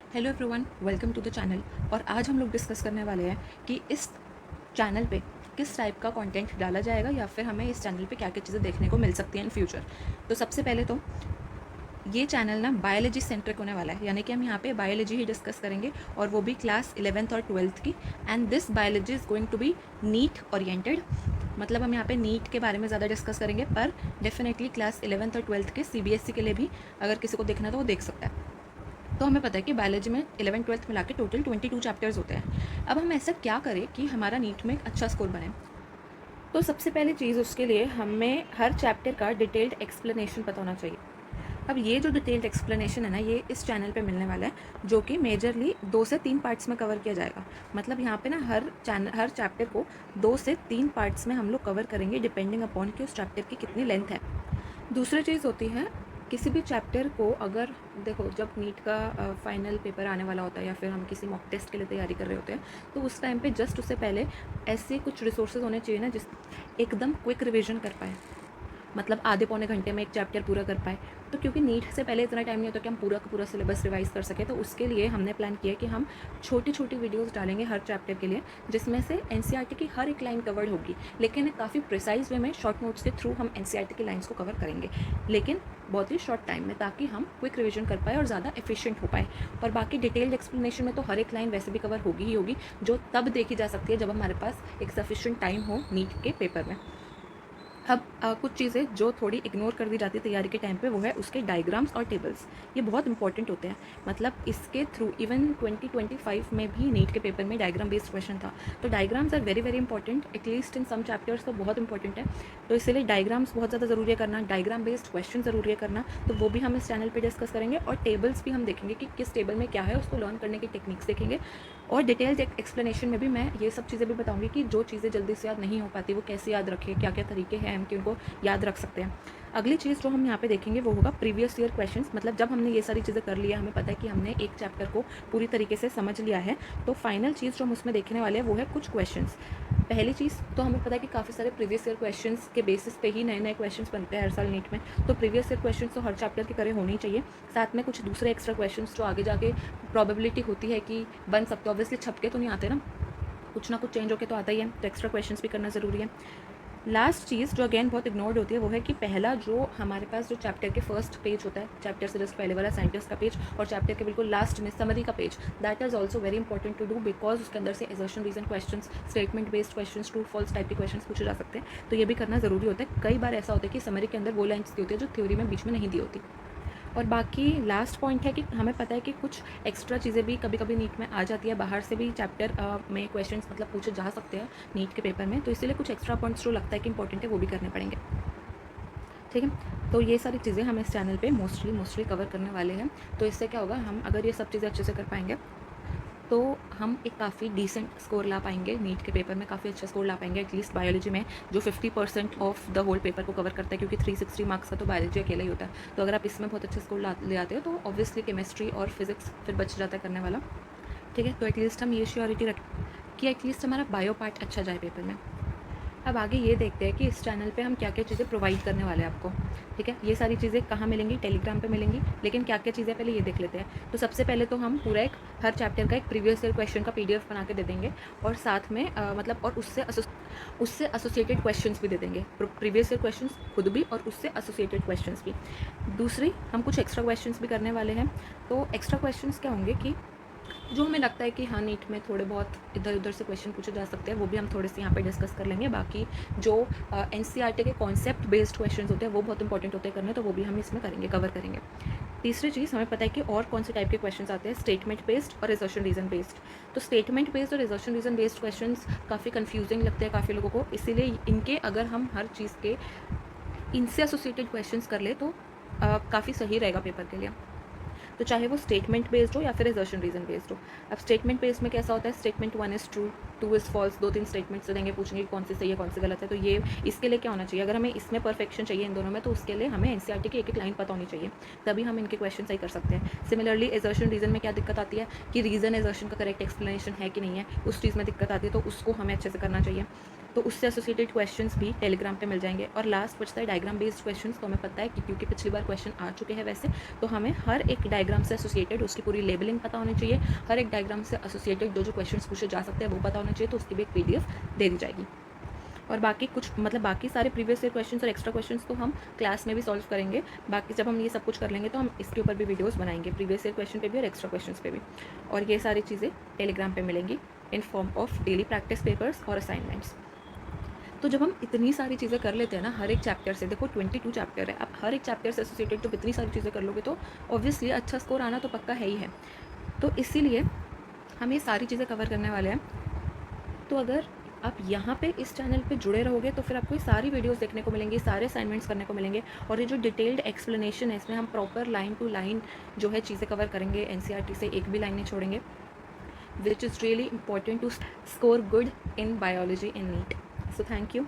Hello everyone, welcome to the channel. और आज हम लोग डिस्कस करने वाले हैं कि इस चैनल पे किस टाइप का कंटेंट डाला जाएगा या फिर हमें इस चैनल पे क्या क्या चीज़ें देखने को मिल सकती हैं इन फ्यूचर। तो सबसे पहले तो ये चैनल ना बायोलॉजी सेंट्रिक होने वाला है, यानी कि हम यहाँ पे बायोलॉजी ही डिस्कस करेंगे और वो भी क्लास 11th और 12th की। And this biology is going to be NEET oriented. मतलब हम यहाँ पे नीट के बारे में ज़्यादा डिस्कस करेंगे, पर डेफिनेटली क्लास 11th और 12th के सीबीएसई के लिए भी अगर किसी को देखना है तो वो देख सकता है। तो हमें पता है कि बायोलॉजी में 11th 12th मिला के टोटल 22 चैप्टर्स होते हैं। अब हम ऐसा क्या करें कि हमारा नीट में एक अच्छा स्कोर बने। तो सबसे पहली चीज़ उसके लिए हमें हर चैप्टर का डिटेल्ड एक्सप्लेनेशन पता होना चाहिए। अब ये जो डिटेल्ड एक्सप्लेनेशन है ना, ये इस चैनल पे मिलने वाला है, जो कि मेजरली 2 से 3 पार्ट्स में कवर किया जाएगा। मतलब यहाँ पे ना हर चैप्टर को 2 से 3 पार्ट्स में हम लोग कवर करेंगे, डिपेंडिंग अपॉन कि उस चैप्टर की कितनी लेंथ है। दूसरी चीज़ होती है, किसी भी चैप्टर को अगर देखो, जब नीट का फाइनल पेपर आने वाला होता है या फिर हम किसी मॉक टेस्ट के लिए तैयारी कर रहे होते हैं, तो उस टाइम पे जस्ट उससे पहले ऐसे कुछ रिसोर्सेज होने चाहिए ना, जिस एकदम क्विक रिवीजन कर पाए। मतलब आधे पौने घंटे में एक चैप्टर पूरा कर पाए। तो क्योंकि नीट से पहले इतना टाइम नहीं होता कि हम पूरा का पूरा सिलेबस रिवाइज कर सकें, तो उसके लिए हमने प्लान किया कि हम छोटी छोटी वीडियोस डालेंगे हर चैप्टर के लिए, जिसमें से एनसीईआरटी की हर एक लाइन कवर्ड होगी, लेकिन काफ़ी प्रिसाइज वे में शॉर्ट नोट्स के थ्रू हम एनसीईआरटी की लाइन्स को कवर करेंगे, लेकिन बहुत ही शॉर्ट टाइम में, ताकि हम क्विक रिविजन कर पाए और ज़्यादा एफिशिएंट हो पाए। और बाकी डिटेल्ड एक्सप्लेनेशन में तो हर एक लाइन वैसे भी कवर होगी ही होगी, जो तब देखी जा सकती है जब हमारे पास एक सफिशिएंट टाइम हो नीट के पेपर में। अब कुछ चीज़ें जो थोड़ी इग्नोर कर दी जाती है तैयारी के टाइम पे, वो है उसके डायग्राम्स और टेबल्स। ये बहुत इंपॉर्टेंट होते हैं। मतलब इसके थ्रू इवन 2025 में भी नीट के पेपर में डायग्राम बेस्ड क्वेश्चन था। तो diagrams are very very important, at least in some chapters तो बहुत इंपॉर्टेंट है। तो इसीलिए डायग्राम्स बहुत ज़्यादा ज़रूरी है करना, डायग्राम बेस्ड क्वेश्चन ज़रूरी है करना। तो वो भी हम इस चैनल पर डिस्कस करेंगे, और टेबल्स भी हम देखेंगे कि किस टेबल में क्या है, उसको लर्न करने की टेक्निक्स देखेंगे। और डिटेल्ड एक्सप्लेनेशन में भी मैं ये सब चीज़ें भी बताऊंगी कि जो चीज़ें जल्दी से याद नहीं हो पाती वो कैसे याद रखें, क्या क्या तरीके हैं हम कि उनको याद रख सकते हैं। अगली चीज़ जो हम यहाँ पे देखेंगे वो होगा प्रीवियस ईयर क्वेश्चंस। मतलब जब हमने ये सारी चीज़ें कर लिया, हमें पता है कि हमने एक चैप्टर को पूरी तरीके से समझ लिया है, तो फाइनल चीज़ जो हम उसमें देखने वाले हैं वो है कुछ क्वेश्चंस। पहली चीज़ तो हमें पता है कि काफ़ी सारे प्रीवियस ईयर क्वेश्चंस के बेसिस पे ही नए नए क्वेश्चंस बनते हैं हर साल नीट में। तो प्रीवियस ईयर क्वेश्चंस तो हर चैप्टर के करे होने ही चाहिए। साथ में कुछ दूसरे एक्स्ट्रा क्वेश्चंस जो आगे जाके प्रोबेबिलिटी होती है कि बन सकते हो, ऑब्वियसली छपके तो नहीं आते ना, कुछ ना कुछ चेंज होके तो आता ही है, तो एक्स्ट्रा क्वेश्चंस भी करना ज़रूरी है। लास्ट चीज़ जो अगेन बहुत इग्नोर्ड होती है वो है कि पहला जो हमारे पास जो चैप्टर के फर्स्ट पेज होता है, चैप्टर से जस्ट पहले वाला साइंटिस्ट का पेज, और चैप्टर के बिल्कुल लास्ट में समरी का page, that is also very important to do, because उसके अंदर से assertion reason question, statement based question, true false type के क्वेश्चन पूछे जा सकते हैं। तो ये भी करना ज़रूरी होता है। कई बार ऐसा होता है कि समरी के अंदर वो लाइन्स दी होती है जो थ्योरी में बीच में नहीं दी होती। और बाकी लास्ट पॉइंट है कि हमें पता है कि कुछ एक्स्ट्रा चीज़ें भी कभी कभी नीट में आ जाती है, बाहर से भी चैप्टर में क्वेश्चंस मतलब पूछे जा सकते हैं नीट के पेपर में, तो इसीलिए कुछ एक्स्ट्रा पॉइंट्स जो लगता है कि इंपॉर्टेंट है वो भी करने पड़ेंगे। ठीक है, तो ये सारी चीज़ें हम इस चैनल पे मोस्टली कवर करने वाले हैं। तो इससे क्या होगा, हम अगर ये सब चीज़ें अच्छे से कर पाएंगे तो हम एक काफ़ी डिसेंट स्कोर ला पाएंगे नीट के पेपर में, काफ़ी अच्छा स्कोर ला पाएंगे। एटलीस्ट बायोलॉजी में जो 50% ऑफ द होल पेपर को कवर करता है, क्योंकि 360 मार्क्स का तो बायोलॉजी अकेला ही होता है। तो अगर आप इसमें बहुत अच्छा स्कोर ले आते हो तो ऑब्वियसली केमिस्ट्री और फिजिक्स फिर बच जाता है करने वाला। ठीक है, तो एटलीस्ट हम ये श्योरिटी रखें कि एटलीस्ट हमारा बायो पार्ट अच्छा जाए पेपर में। अब आगे ये देखते हैं कि इस चैनल पे हम क्या क्या चीज़ें प्रोवाइड करने वाले हैं आपको। ठीक है, ये सारी चीज़ें कहाँ मिलेंगी, टेलीग्राम पे मिलेंगी, लेकिन क्या क्या चीज़ें पहले ये देख लेते हैं। तो सबसे पहले तो हम पूरा एक हर चैप्टर का एक प्रीवियस ईयर क्वेश्चन का पीडीएफ बना के दे देंगे, और साथ में मतलब और उससे एसोसिएटेड क्वेश्चंस भी दे देंगे, प्रीवियस ईयर क्वेश्चंस खुद भी और उससे एसोसिएटेड क्वेश्चंस भी। दूसरी, हम कुछ एक्स्ट्रा क्वेश्चंस भी करने वाले हैं। तो एक्स्ट्रा क्वेश्चंस क्या होंगे कि जो हमें लगता है कि हाँ नीट में थोड़े बहुत इधर उधर से क्वेश्चन पूछे जा सकते हैं, वो भी हम थोड़े से यहाँ पे डिस्कस कर लेंगे। बाकी जो एनसीईआरटी के कॉन्सेप्ट बेस्ड क्वेश्चंस होते हैं वो बहुत इंपॉर्टेंट होते हैं करने, तो वो भी हम इसमें करेंगे, कवर करेंगे। तीसरी चीज़, हमें पता है कि और कौन से टाइप के क्वेश्चंस आते हैं, स्टेटमेंट बेस्ड और एजर्शन रीजन बेस्ड। तो स्टेटमेंट बेस्ड और एजर्शन रीजन बेस्ड क्वेश्चंस काफ़ी कंफ्यूजिंग लगते हैं काफ़ी लोगों को, इसीलिए इनके अगर हम हर चीज़ के इनसे एसोसिएटेड क्वेश्चंस कर ले तो काफ़ी सही रहेगा पेपर के लिए। तो चाहे वो स्टेटमेंट बेस्ड हो या फिर एजर्शन रीजन बेस्ड हो। अब स्टेटमेंट बेस्ड में कैसा होता है, statement 1 is true, 2 is false, 2-3 statements देंगे, पूछेंगे कौन सी सही है कौन सी गलत है। तो ये इसके लिए क्या होना चाहिए, अगर हमें इसमें परफेक्शन चाहिए इन दोनों में, तो उसके लिए हमें एनसीईआरटी की एक एक लाइन पता होनी चाहिए, तभी हम इनके क्वेश्चन सही कर सकते हैं। सिमिलरली एजर्शन रीजन में क्या दिक्कत आती है कि रीजन एजर्शन का करेक्ट एक्सप्लेनेशन है कि नहीं है, उस चीज़ में दिक्कत आती है, तो उसको हमें अच्छे से करना चाहिए। तो उससे एसोसिएटेड क्वेश्चंस भी टेलीग्राम पे मिल जाएंगे। और लास्ट बचता है डायग्राम बेस्ड क्वेश्चंस। तो हमें पता है कि क्योंकि पिछली बार क्वेश्चन आ चुके हैं वैसे, तो हमें हर एक डायग्राम से एसोसिएटेड उसकी पूरी लेबलिंग पता होनी चाहिए, हर एक डायग्राम से एसोसिएटेड जो क्वेश्चंस पूछे जा सकते हैं वो पता होना चाहिए, तो उसकी भी एक PDF दे दी जाएगी। और बाकी कुछ मतलब बाकी सारे प्रीवियस ईयर क्वेश्चंस और एक्स्ट्रा क्वेश्चंस तो हम क्लास में भी सॉल्व करेंगे। बाकी जब हम ये सब कुछ कर लेंगे तो हम इसके ऊपर भी वीडियोस बनाएंगे, प्रीवियस ईयर क्वेश्चन पे भी और एक्स्ट्रा क्वेश्चंस पे भी। और ये सारी चीज़ें टेलीग्राम पे मिलेंगी in form of daily practice papers और असाइनमेंट्स। तो जब हम इतनी सारी चीज़ें कर लेते हैं ना हर एक चैप्टर से, देखो 22 चैप्टर है, आप हर एक चैप्टर से एसोसिएटेड तो इतनी सारी चीज़ें कर लोगे तो ऑब्वियसली अच्छा स्कोर आना तो पक्का है ही है। तो इसीलिए हम ये सारी चीज़ें कवर करने वाले हैं। तो अगर आप यहाँ पे इस चैनल पे जुड़े रहोगे तो फिर आपको ये सारी वीडियोस देखने को मिलेंगी, सारे असाइनमेंट्स करने को मिलेंगे। और ये जो डिटेल्ड एक्सप्लेनेशन है इसमें हम प्रॉपर लाइन टू लाइन जो है चीज़ें कवर करेंगे, NCERT से एक भी लाइन नहीं छोड़ेंगे, which is really important to score good in biology in NEET. So thank you.